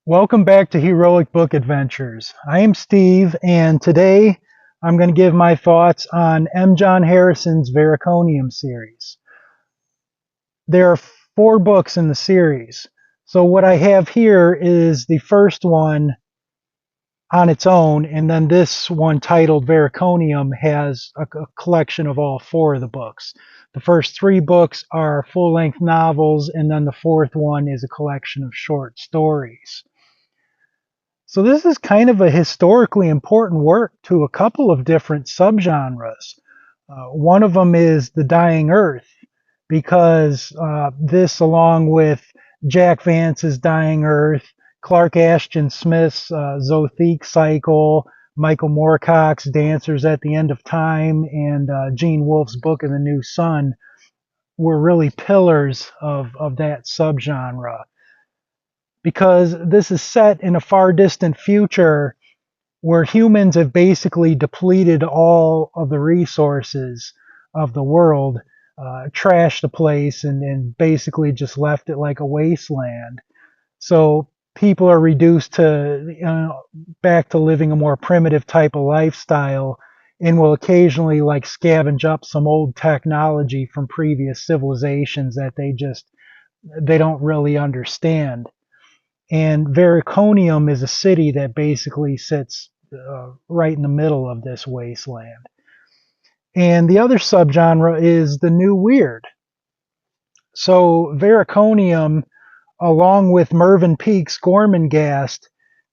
Welcome back to Heroic Book Adventures. I am Steve, and today I'm going to give my thoughts on M. John Harrison's Viriconium series. There are 4 books in the series. So what I have here is the first one on its own, and then this one titled Viriconium has a collection of all 4 of the books. The first 3 books are full-length novels, and then the 4th one is a collection of short stories. So this is kind of a historically important work to a couple of different subgenres. One of them is The Dying Earth, because this, along with Jack Vance's Dying Earth, Clark Ashton Smith's Zothique Cycle, Michael Moorcock's Dancers at the End of Time, and Gene Wolfe's Book of the New Sun were really pillars of that subgenre, because this is set in a far distant future where humans have basically depleted all of the resources of the world, trashed the place, and basically just left it like a wasteland. So people are reduced to back to living a more primitive type of lifestyle, and will occasionally like scavenge up some old technology from previous civilizations that they don't really understand. And Vericonium is a city that basically sits right in the middle of this wasteland. And the other subgenre is the new weird. So Vericonium, along with Mervyn Peake's Gormenghast,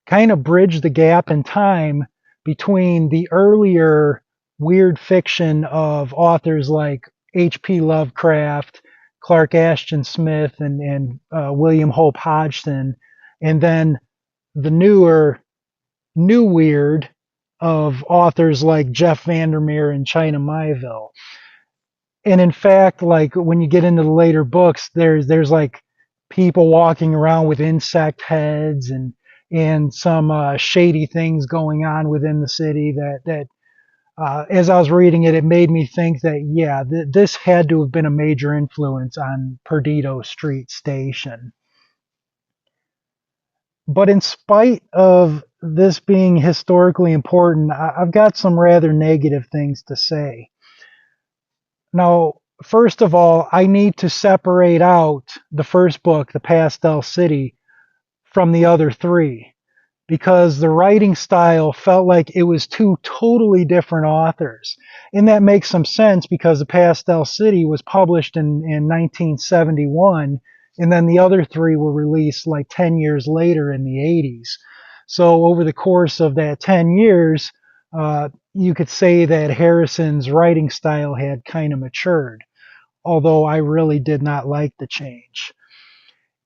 kind of bridged the gap in time between the earlier weird fiction of authors like H.P. Lovecraft, Clark Ashton Smith, and William Hope Hodgson, and then the new weird of authors like Jeff Vandermeer and China Miéville. And in fact, like when you get into the later books, there's like people walking around with insect heads and some shady things going on within the city that as I was reading it, it made me think that, yeah, this had to have been a major influence on Perdido Street Station. But in spite of this being historically important, I've got some rather negative things to say. Now, first of all, I need to separate out the first book, The Pastel City, from the other 3, because the writing style felt like it was 2 totally different authors. And that makes some sense because The Pastel City was published in 1971, and then the other 3 were released like 10 years later in the 80s. So over the course of that 10 years, you could say that Harrison's writing style had kind of matured, although I really did not like the change.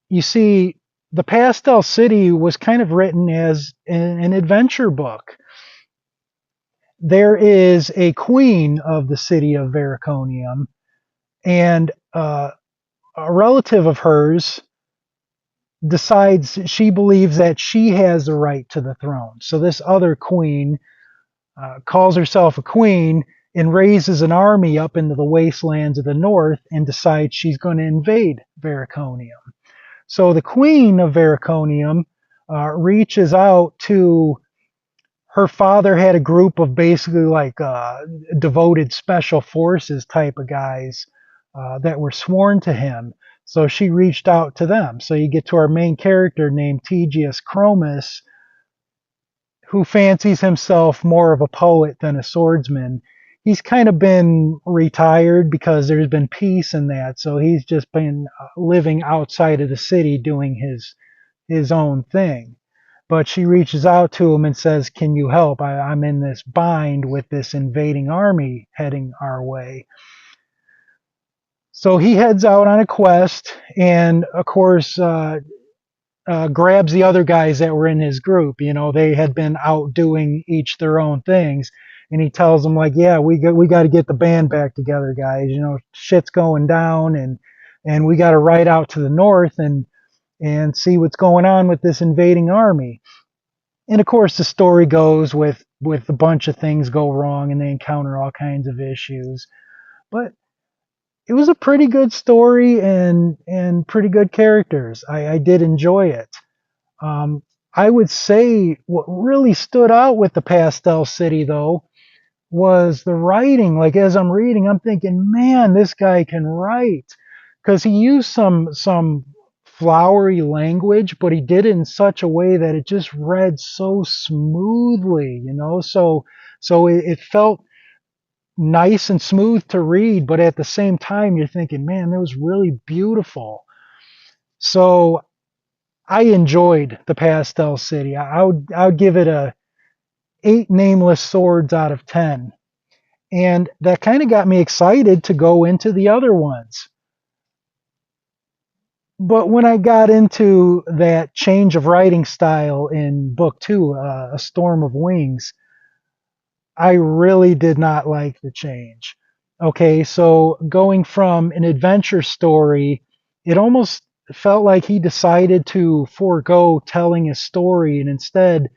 You see, The Pastel City was kind of written as an adventure book. There is a queen of the city of Vericonium, and a relative of hers decides she believes that she has the right to the throne. So this other queen calls herself a queen and raises an army up into the wastelands of the north and decides she's going to invade Vericonium. So the queen of Vericonium reaches out to her father. Had a group of basically like devoted special forces type of guys that were sworn to him. So she reached out to them. So you get to our main character named Tegius Chromis, who fancies himself more of a poet than a swordsman. He's kind of been retired because there's been peace in that. So he's just been living outside of the city doing his own thing. But she reaches out to him and says, "Can you help? I'm in this bind with this invading army heading our way." So he heads out on a quest, and of course, grabs the other guys that were in his group. You know, they had been out doing each their own things, and he tells them like, "Yeah, we got to get the band back together, guys. You know, shit's going down, and we got to ride out to the north and see what's going on with this invading army." And of course, the story goes with a bunch of things go wrong, and they encounter all kinds of issues. But it was a pretty good story and pretty good characters. I did enjoy it. I would say what really stood out with the Pastel City, though, was the writing. Like as I'm reading, I'm thinking, man, this guy can write, because he used some flowery language, but he did it in such a way that it just read so smoothly, you know. So it felt nice and smooth to read, but at the same time, you're thinking, man, that was really beautiful. So I enjoyed the Pastel City. I would give it a 8 nameless swords out of 10. And that kind of got me excited to go into the other ones. But when I got into that change of writing style in book two, A Storm of Wings, I really did not like the change. Okay, so going from an adventure story, it almost felt like he decided to forego telling a story and instead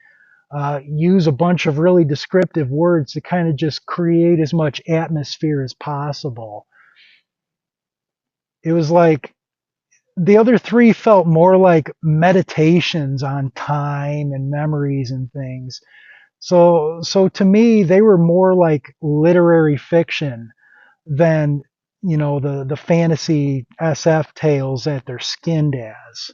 use a bunch of really descriptive words to kind of just create as much atmosphere as possible. It was like the other three felt more like meditations on time and memories and things. So to me, they were more like literary fiction than, you know, the fantasy SF tales that they're skinned as.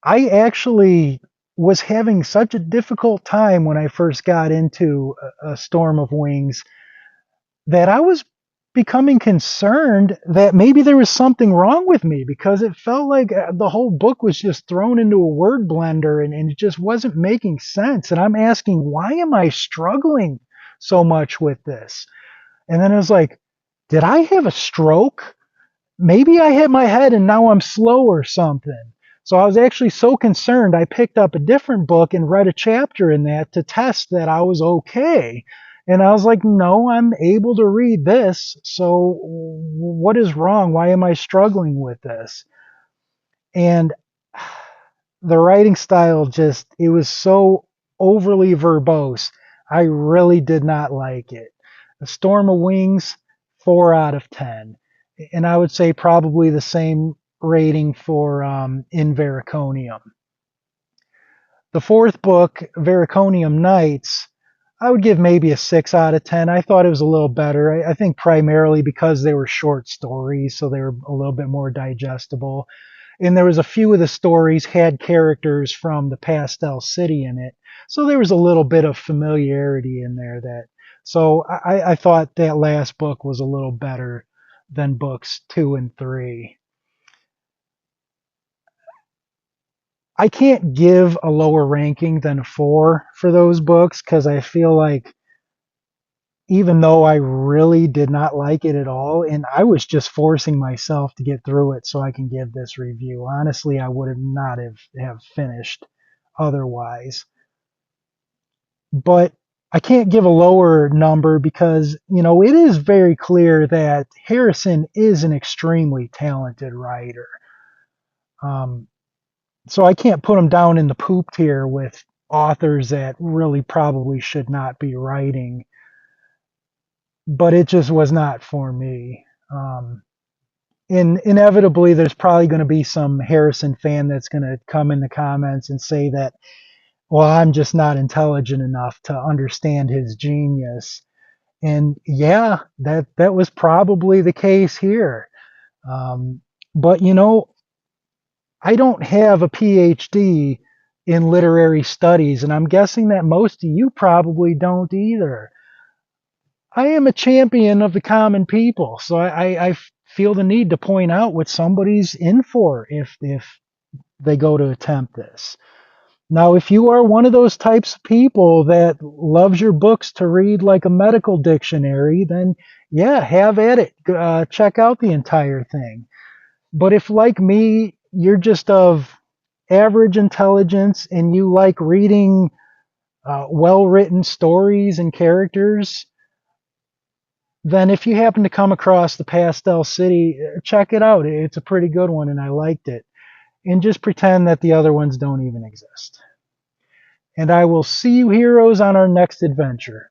I actually was having such a difficult time when I first got into A Storm of Wings that I was becoming concerned that maybe there was something wrong with me, because it felt like the whole book was just thrown into a word blender, and it just wasn't making sense. And I'm asking, why am I struggling so much with this? And then I was like, did I have a stroke? Maybe I hit my head and now I'm slow or something. So I was actually so concerned, I picked up a different book and read a chapter in that to test that I was okay. And I was like, no, I'm able to read this. So what is wrong? Why am I struggling with this? And the writing style just, it was so overly verbose. I really did not like it. A Storm of Wings, 4 out of 10. And I would say probably the same rating for In Vericonium. The fourth book, Vericonium Nights, I would give maybe a 6 out of 10. I thought it was a little better. I think primarily because they were short stories, so they were a little bit more digestible. And there was a few of the stories had characters from the Pastel City in it, so there was a little bit of familiarity in there. So I thought that last book was a little better than books 2 and 3. I can't give a lower ranking than a 4 for those books, because I feel like even though I really did not like it at all, and I was just forcing myself to get through it so I can give this review. Honestly, I would have not have finished otherwise. But I can't give a lower number because, you know, it is very clear that Harrison is an extremely talented writer. Um, so I can't put him down in the poop tier with authors that really probably should not be writing, but it just was not for me. Inevitably, there's probably going to be some Harrison fan that's going to come in the comments and say that, well, I'm just not intelligent enough to understand his genius. And yeah, that was probably the case here. Um, but you know, I don't have a PhD in literary studies, and I'm guessing that most of you probably don't either. I am a champion of the common people, so I feel the need to point out what somebody's in for if they go to attempt this. Now, if you are one of those types of people that loves your books to read like a medical dictionary, then yeah, have at it. Check out the entire thing. But if, like me, you're just of average intelligence and you like reading well written stories and characters, then if you happen to come across the Pastel City, check it out. It's a pretty good one and I liked it. And just pretend that the other ones don't even exist. And I will see you heroes on our next adventure.